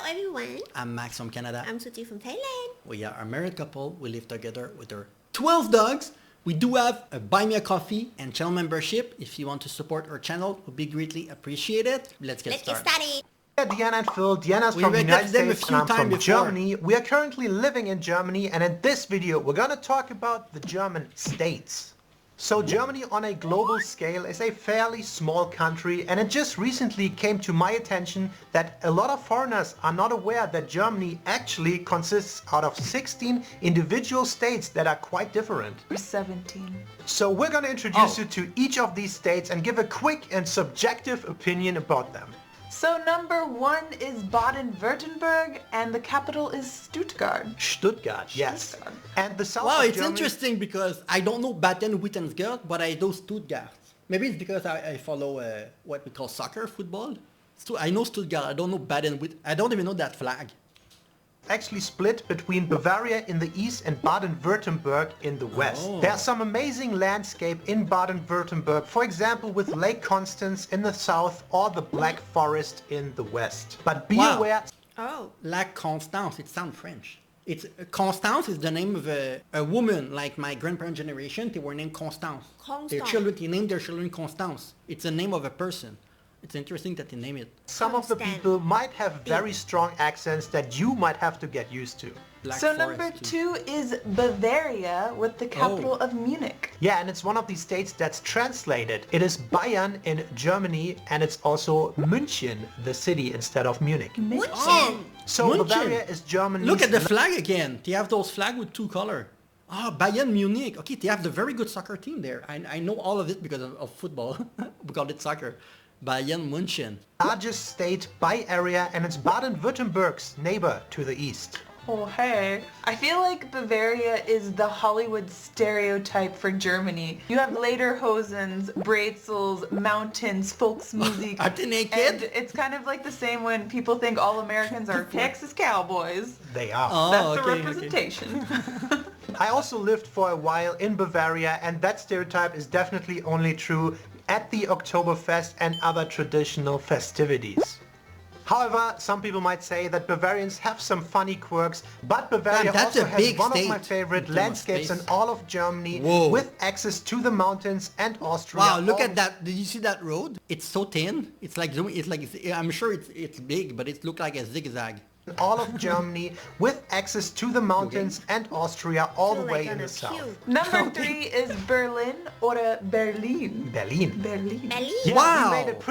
everyone. I'm Max from Canada. I'm Suji from Thailand. We are a married couple. We live together with our 12 dogs. We do have a Buy Me a Coffee and channel membership. If you want to support our channel, it would be greatly appreciated. Let's get started. Diana and Phil. Diana's from the United States and I'm from Germany. We are currently living in Germany, and in this video we're going to talk about the German states. So Germany on a global scale is a fairly small country, and it just recently came to my attention that a lot of foreigners are not aware that Germany actually consists out of 16 individual states that are quite different. 17. So we're going to introduce you to each of these states and give a quick and subjective opinion about them. So number 1 is Baden-Württemberg, and the capital is Stuttgart. Stuttgart, yes. Stuttgart. And the south Wow, of it's Germany... interesting because I don't know Baden-Württemberg, but I know Stuttgart. Maybe it's because I follow what we call soccer, football. I know Stuttgart, I don't know Baden-Württemberg. I don't even know that flag. Actually split between Bavaria in the east and Baden-Württemberg in the west. Oh. There's some amazing landscape in Baden-Württemberg, for example with Lake Constance in the south or the Black Forest in the west. But be aware... Oh. Lac Constance, it sounds French. Constance is the name of a woman, like my grandparents' generation, they were named Constance. Their children, they named their children Constance. It's the name of a person. It's interesting that they name it. Some of the people might have very strong accents that you might have to get used to. Black So Forest number too. 2 is Bavaria, with the capital of Munich. Yeah, and it's one of these states that's translated. It is Bayern in Germany, and it's also München, the city, instead of Munich. München. So München. Bavaria is Germany's... Look at the flag again. They have those flags with 2 colors. Ah, Bayern Munich. Okay, they have the very good soccer team there. I know all of it because of football. We call it soccer. Bayern München. Largest state by area, and it's Baden-Württemberg's neighbor to the east. Oh hey. I feel like Bavaria is the Hollywood stereotype for Germany. You have Lederhosens, Brezels, mountains, Volksmusik. Are they naked? And it's kind of like the same when people think all Americans are Texas cowboys. They are. Oh, That's the okay, representation. I also lived for a while in Bavaria, and that stereotype is definitely only true at the Oktoberfest and other traditional festivities. However, some people might say that Bavarians have some funny quirks, but Bavaria That's also a has big one of state my favorite in terms of landscapes in space. all of Germany, Whoa. with access to the mountains and Austria. Wow, look at that. Did you see that road? It's so thin. I'm sure it's big, but it looked like a zigzag. All of Germany, with access to the mountains and Austria all the way in the south. Number 3 is Berlin or Berlin. Berlin. Berlin. Berlin. Yeah, Wow. we made it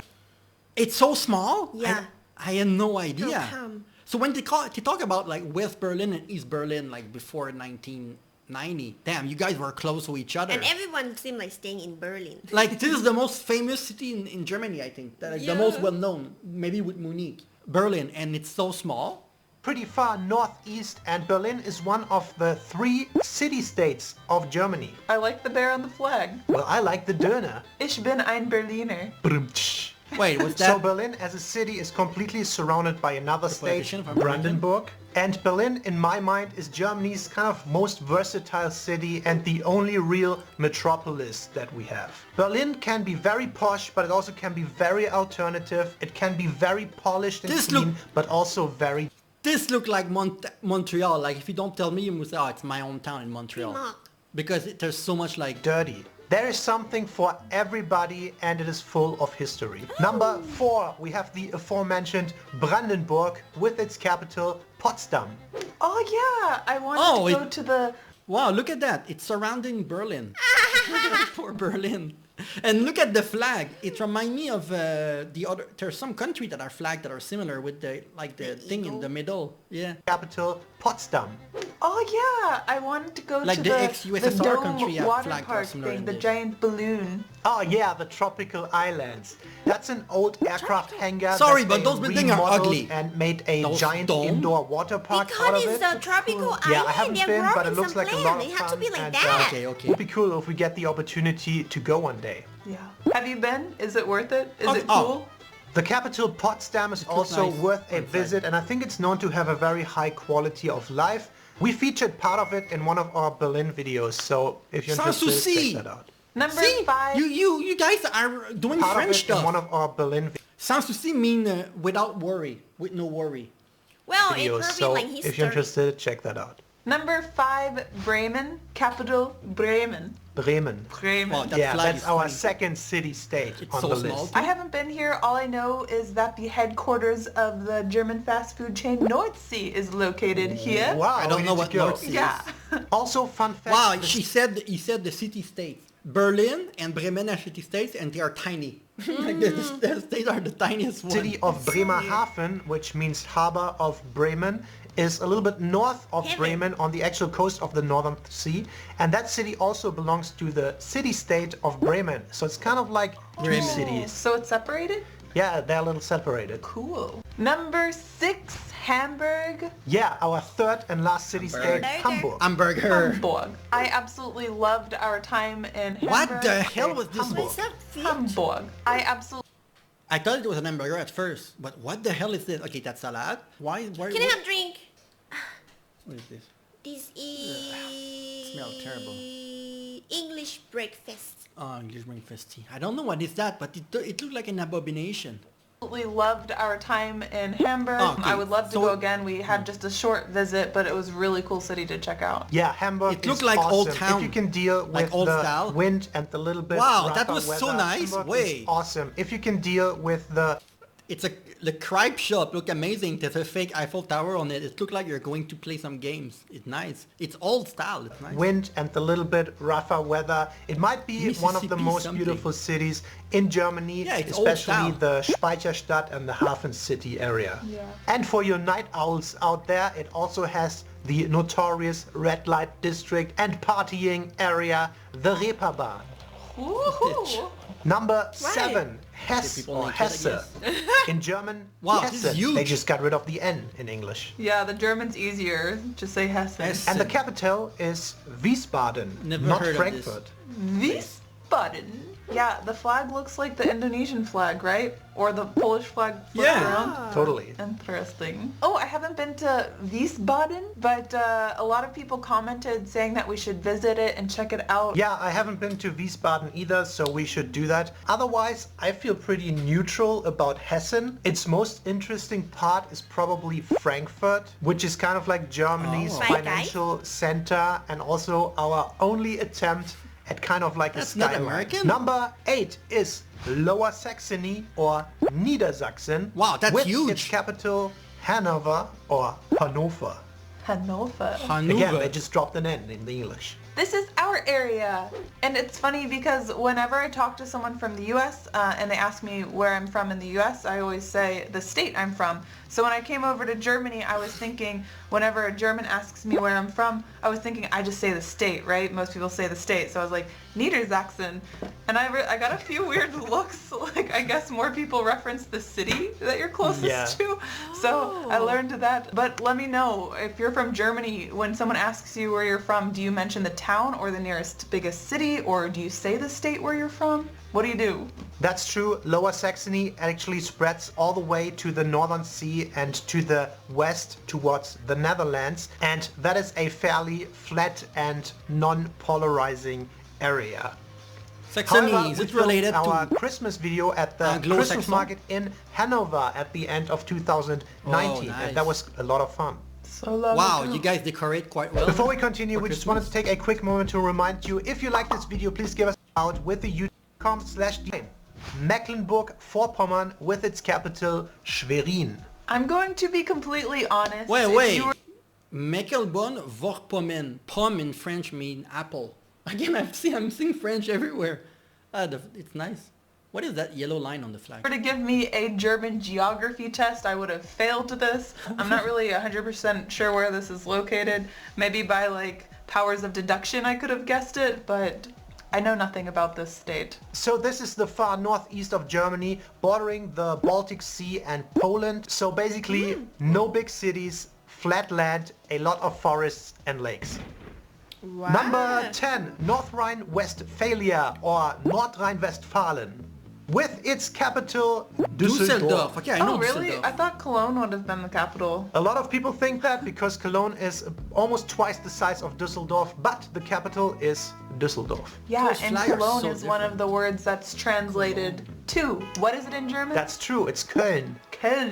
It's so small? Yeah. I had no idea. How come? So when they talk about like West Berlin and East Berlin like before 1990, damn, you guys were close to each other. And everyone seemed like staying in Berlin. Like this is the most famous city in Germany, I think. Like, the most well known, maybe with Munich. Berlin, and it's so small. pretty far northeast, and Berlin is one of the 3 city-states of Germany. I like the bear on the flag. Well, I like the Döner. Ich bin ein Berliner. Brumtsch. Wait, what's that? So Berlin as a city is completely surrounded by another state, politician from Brandenburg. And Berlin, in my mind, is Germany's kind of most versatile city and the only real metropolis that we have. Berlin can be very posh, but it also can be very alternative. It can be very polished and clean, but also very... This look like Montreal. Like if you don't tell me, you must say, oh, it's my hometown in Montreal. Because there's so much like... dirty. There is something for everybody, and it is full of history. Number 4, we have the aforementioned Brandenburg with its capital Potsdam. Oh yeah, I wanted to go to the... Wow, look at that. It's surrounding Berlin. Poor Berlin. And look at the flag. It reminds me of the other... There's some countries that are flagged that are similar with the thing in the middle. Yeah. Capital Potsdam. Oh yeah, I wanted to go like to the the ex-USSR dome country have water flags that are park similar thing, in the this. giant balloon. Oh yeah, the tropical islands. That's an old aircraft hangar. Sorry, that but they those buildings are remodeled ugly. And made a Those giant dome? indoor water park out Because of it's it. a tropical island. Yeah, I haven't They're been, but it growing looks some like a plant. lot of They fun. have to be like and, that. Okay, okay. It would be cool if we get the opportunity to go one day. Yeah. Have you been? Is it worth it? Is it oh. cool? The capital Potsdam is also nice worth a inside. visit, and I think it's known to have a very high quality of life. We featured part of it in one of our Berlin videos, so if you're interested, Sanssouci. check that out. Number See, 5. you guys are doing Part French of it stuff. in one of our Berlin videos. Sanssouci mean without worry, with no worry. Well, in videos. Berlin, So like if history. you're interested, check that out. Number 5, Bremen, capital Bremen. Bremen. Bremen. Wow, that Yeah, flag that's is our funny. second city-state It's on so the small, list. too. I haven't been here. All I know is that the headquarters of the German fast food chain Nordsee is located here. Wow, I don't we know need what to go. Nordsee is. Yeah. Also, fun fact. Wow, the he said the city-states. Berlin and Bremen are city-states, and they are tiny. Like the states are the tiniest one. city of Bremerhaven, which means harbor of Bremen, is a little bit north of Heaven. Bremen on the actual coast of the Northern Sea. And that city also belongs to the city-state of Bremen. So it's kind of like two Bremen. cities. So it's separated? Yeah, they're a little separated. Cool. Number 6, Hamburg. Yeah, our third and last city-state, Hamburg. Hamburg. Hamburger. Hamburg. I absolutely loved our time in Hamburg. What the hell was this? Hamburg. What's up, fish? Hamburg. I absolutely I thought it was an hamburger at first, but what the hell is this? Okay, that's salad. Why? Can I have a drink? What is this? This is smells terrible. English breakfast. Oh, English breakfast tea. I don't know what is that, but it looked like an abomination. loved our time in Hamburg. Oh, okay. I would love to So- go again. We had just a short visit, but it was a really cool city to check out. Yeah, Hamburg It looked is like awesome. old town. If you can deal with Like old the style. wind and the little bit Wow, that rougher was so weather, nice. Hamburg Way. is awesome. If you can deal with the The crepe shop looked amazing. There's a fake Eiffel Tower on it. It looked like you're going to play some games. It's nice. It's old style. It's nice. wind and the little bit rougher weather, it might be one of the Mississippi most something. beautiful cities in Germany, Yeah, it's old especially style. the Speicherstadt and the Hafen City area. Yeah. And for your night owls out there, it also has the notorious red light district and partying area, the Reeperbahn. Woohoo! Number Right. 7, Hesse people or naked, I Hesse. In German, Wow, this is Hessen. huge. They just got rid of the N in English. Yeah, the German's easier. Just say Hessen. Hesse. And the capital is Wiesbaden, Never not heard of this. Frankfurt. Wiesbaden. Yeah, the flag looks like the Indonesian flag, right? Or the Polish flag flipped Yeah. around. Totally. Interesting. Oh, I haven't been to Wiesbaden, but a lot of people commented saying that we should visit it and check it out. Yeah, I haven't been to Wiesbaden either, so we should do that. Otherwise, I feel pretty neutral about Hessen. Its most interesting part is probably Frankfurt, which is kind of like Germany's Oh. Right, guy? financial center and also our only attempt at kind of like That's a not skyline. American? Number 8 is Lower Saxony or Niedersachsen. Wow, that's with huge. its capital Hanover or Hannover. Hannover. Again, Hannover. they just dropped an N in the English. This is our area. And it's funny because whenever I talk to someone from the US and they ask me where I'm from in the US, I always say the state I'm from. So when I came over to Germany, I was thinking whenever a German asks me where I'm from, I was thinking I just say the state, right? Most people say the state. So I was like, Niedersachsen. And I got a few weird looks. Like I guess more people reference the city that you're closest Yeah. to. So I learned that. But let me know if you're from Germany, when someone asks you where you're from, do you mention the town or the nearest biggest city, or do you say the state where you're from? What do you do? That's true. Lower Saxony actually spreads all the way to the Northern Sea and to the west towards the Netherlands. And that is a fairly flat and non-polarizing area. Saxony, However, is we it filmed related our to... Christmas video at the Glow Christmas Saxon? market in Hanover at the end of 2019. Oh, nice. And that was a lot of fun. So long Wow, ago. you guys decorate quite well. Before we continue, For we just wanted to take a quick moment to remind you, if you like this video, please give us a shout with the youtube.com/. Mecklenburg-Vorpommern with its capital Schwerin. I'm going to be completely honest. Wait, If wait. you were- Mecklenburg-Vorpommern. Pomme in French mean apple. Again, I'm seeing French everywhere. It's nice. What is that yellow line on the flag? to give me a German geography test, I would have failed this. I'm not really 100% sure where this is located. Maybe by like powers of deduction I could have guessed it, but I know nothing about this state. So this is the far northeast of Germany, bordering the Baltic Sea and Poland. So basically, no big cities, flat land, a lot of forests and lakes. Wow. Number 10, North Rhine-Westphalia or Nordrhein-Westfalen. With with its capital, Düsseldorf. Düsseldorf. Okay, I know Oh, really? Düsseldorf. I thought Cologne would have been the capital. A lot of people think that because Cologne is almost twice the size of Düsseldorf, but the capital is Düsseldorf. Yeah, Those and flyers Cologne so is one of different. the words that's translated to. What is it in German? That's true, it's Köln. Köln.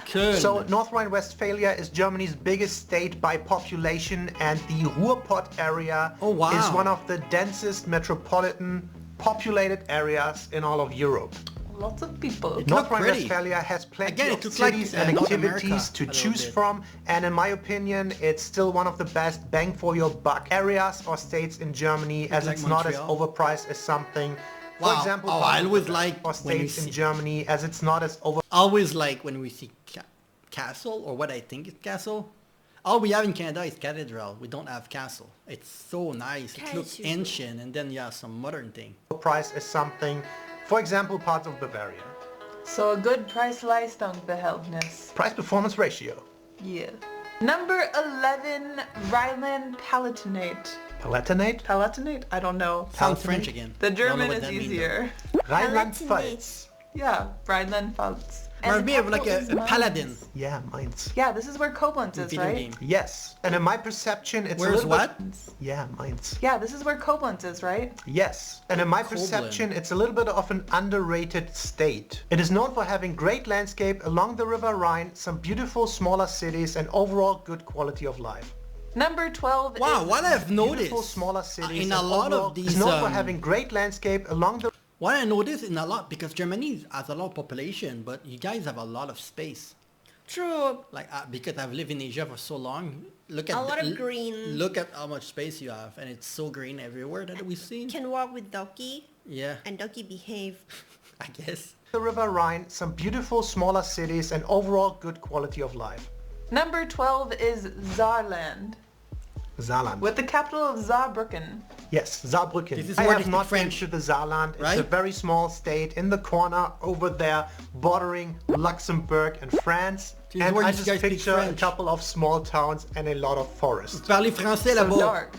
Köln. So North Rhine-Westphalia is Germany's biggest state by population, and the Ruhrpott area Oh, wow. is one of the densest metropolitan populated areas in all of Europe. Lots of people. It North looked pretty. Rhine-Westphalia has plenty Again, it of looks like, cities North and America activities to a little choose bit. from, and in my opinion, it's still one of the best bang for your buck areas or states in Germany, as like it's not as Montreal. overpriced as something. For Wow. example, Oh, I always Bundesländer like or when you states in see- Germany, as it's not as over. Always like when we see castle, or what I think is castle. All we have in Canada is cathedral. We don't have castle. It's so nice. It looks Castle. ancient, and then you have some modern thing. Price as something, for example, parts of Bavaria. So a good Preis-Leistung-Verhältnis. Price-performance ratio. Yeah. Number 11, Rhineland-Palatinate. Palatinate? Palatinate? I don't know. Sounds French again. The I don't know German what is that means, though. easier. Rhineland-Pfalz. Yeah, Rhineland-Pfalz. Reminds the me of like capital a is Mainz. paladin. Yeah, Mainz. Yeah, this is where Koblenz is, Video right? game. Yes. And in my perception, it's a Where's little what? bit... Yeah, Mainz. Yeah, this is where Koblenz is, right? Yes. And in my Koblenz. perception, it's a little bit of an underrated state. It is known for having great landscape along the River Rhine, some beautiful smaller cities, and overall good quality of life. Number 12 Wow, is... what I've Beautiful noticed smaller cities. in a and lot overall of these, It's known for having great landscape along the... what I noticed in a lot, because Germany has a lot of population, but you guys have a lot of space. True. Like because I've lived in Asia for so long, look at A lot of l- green. Look at how much space you have, and it's so green everywhere that we've seen. Can walk with doggy Yeah, and doggy behave. I guess. The River Rhine, some beautiful smaller cities, and overall good quality of life. Number 12 is Saarland, Saarland. with the capital of Saarbrücken. Yes, Saarbrücken. This is I where have they not speak been French, to the Saarland. It's a right? very small state in the corner over there, bordering Luxembourg and France. This is And where I you just guys speak picture a French. couple of small towns and a lot of forest. Parlez français So là-bas. dark.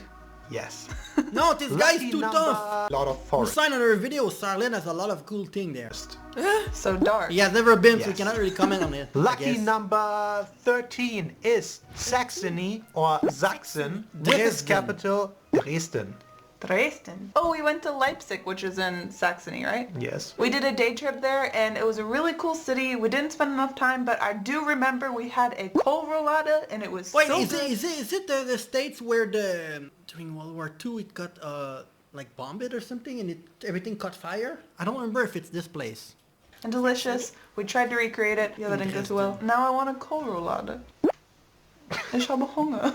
Yes. No, this guy's Lucky too number, tough. a lot of We forest. signed on our video. Sarlin has a lot of cool thing there. So dark. He has never been, so we Yes. cannot really comment on it. I Lucky guess. number 13 is Saxony or Sachsen with its Dresden. capital Dresden. Dresden. Oh, we went to Leipzig, which is in Saxony, right? Yes. We did a day trip there, and it was a really cool city. We didn't spend enough time, but I do remember we had a kohlroulade, and it was Wait, so is good. it the states where during World War II it got like bombed or something, and everything caught fire? I don't remember if it's this place. And delicious. We tried to recreate it. Yeah, that didn't go too well. Now I want a kohlroulade. Ich habe Hunger.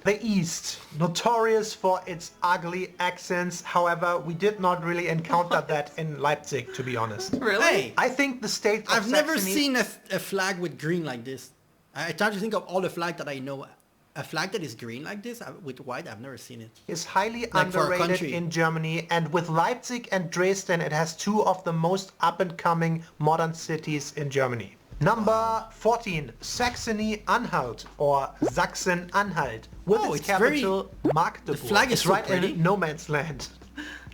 The East, notorious for its ugly accents. However, we did not really encounter that in Leipzig, to be honest. Really? Hey, I think the state of I've never Saxony- seen a flag with green like this. I try to think of all the flags that I know. A flag that is green like this with white, I've never seen it. is highly Like for a underrated country. in Germany, and with Leipzig and Dresden, it has two of the most up-and-coming modern cities in Germany. Number 14, Saxony-Anhalt or Sachsen-Anhalt with Oh, its it's very- capital Magdeburg. the flag is It's so right pretty. in no man's land.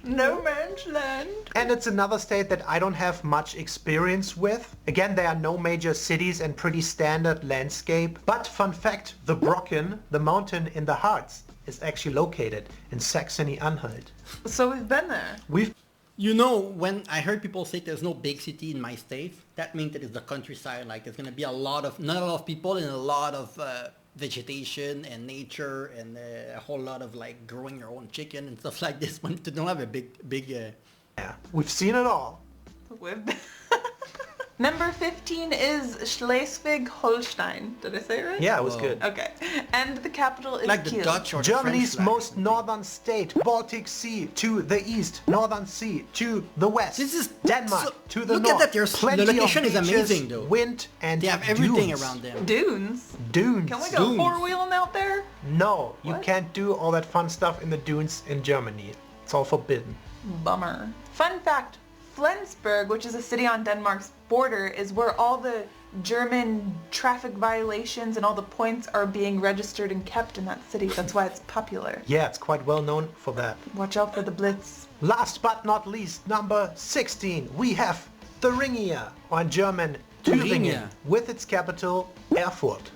No man's land. And it's another state that I don't have much experience with. Again, there are no major cities and pretty standard landscape. But fun fact, the Brocken, the mountain in the Harz, is actually located in Saxony-Anhalt. So we've been there. We've You know, when I heard people say there's no big city in my state, that means that it's the countryside. Like there's gonna be a lot of, not a lot of people and a lot of vegetation and nature and a whole lot of like growing your own chicken and stuff like this. When you don't have a big. yeah, we've seen it all. We've been Number 15 is Schleswig-Holstein. Did I say it right? Yeah, it was Whoa. good. Okay. And the capital is Like the Kiel. Dutch or the Germany's French flag. most northern state, Baltic Sea to the east, Northern Sea to the west. This is Denmark so- to the look at north. that, there's- the Plenty location of is beaches, amazing, though. Wind and They have everything dunes. around them. Dunes. Dunes. Can we go Dunes. four-wheeling out there? No, you What? can't do all that fun stuff in the dunes in Germany. It's all forbidden. Bummer. Fun fact, Flensburg, which is a city on Denmark's border, is where all the German traffic violations and all the points are being registered and kept in that city. That's why it's popular. Yeah, it's quite well known for that. Watch out for the Blitz. Last but not least, number 16, we have Thuringia, or in German, Thüringen, with its capital, Erfurt.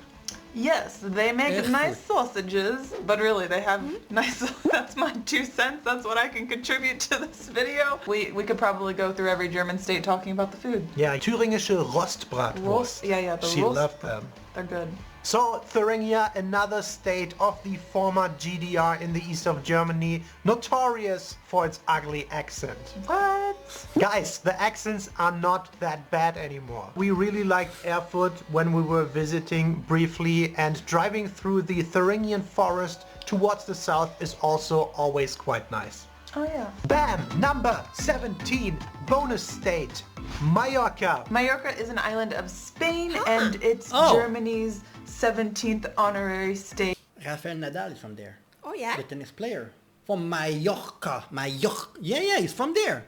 Yes, they make nice sausages, but really they have nice, that's my 2 cents, that's what I can contribute to this video. We could probably go through every German state talking about the food. Yeah, Thüringische Rostbratwurst. The she roast, loved them. They're good. So, Thuringia, another state of the former GDR in the east of Germany, notorious for its ugly accent. What? Guys, the accents are not that bad anymore. We really liked Erfurt when we were visiting briefly, and driving through the Thuringian forest towards the south is also always quite nice. Oh yeah. Bam! Number 17, bonus state, Mallorca. Mallorca is an island of Spain and it's Germany's 17th honorary state. Rafael Nadal is from there. Oh yeah? The tennis player. From Mallorca. Mallorca. Yeah, he's from there.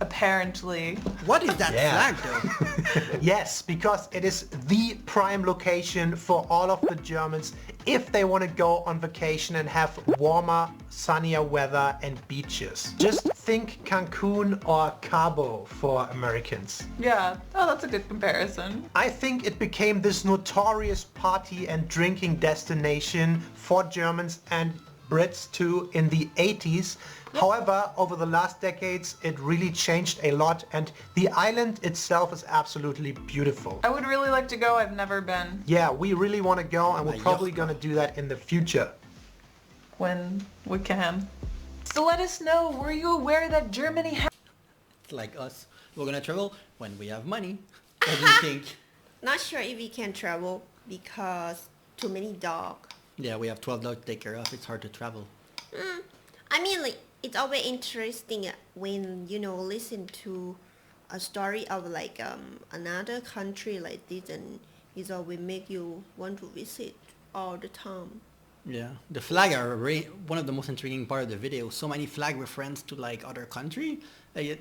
Apparently. What is that flag though? Yes, because it is the prime location for all of the Germans if they want to go on vacation and have warmer, sunnier weather and beaches. Just think Cancun or Cabo for Americans. Yeah, oh, that's a good comparison. I think it became this notorious party and drinking destination for Germans and Brits too in the 80s. However, over the last decades, it really changed a lot, and the island itself is absolutely beautiful. I would really like to go. I've never been. Yeah, we really want to go, and we're probably going to do that in the future. When we can. So let us know, were you aware that Germany has... It's like us. We're going to travel when we have money. What do you think? Not sure if we can travel because too many dogs. Yeah, we have 12 dogs to take care of. It's hard to travel. I mean, like, it's always interesting when, you know, listen to a story of like another country like this, and it always make you want to visit all the time. Yeah, the flag are one of the most intriguing part of the video. So many flag reference to like other country.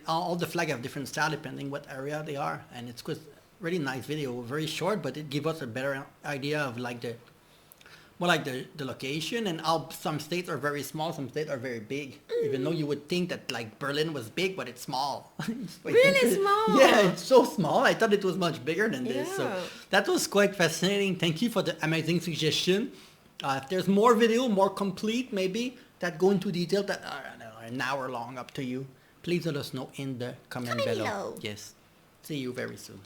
All the flag have different style depending what area they are, and it's a really nice video. Very short, but it gives us a better idea of like the location, and how some states are very small, some states are very big. Even though you would think that like Berlin was big, but it's small. Really small? Yeah, it's so small. I thought it was much bigger than this. Yeah. So that was quite fascinating. Thank you for the amazing suggestion. If there's more video, more complete maybe, that go into detail that are an hour long, up to you. Please let us know in the comment below. below. Yes. See you very soon.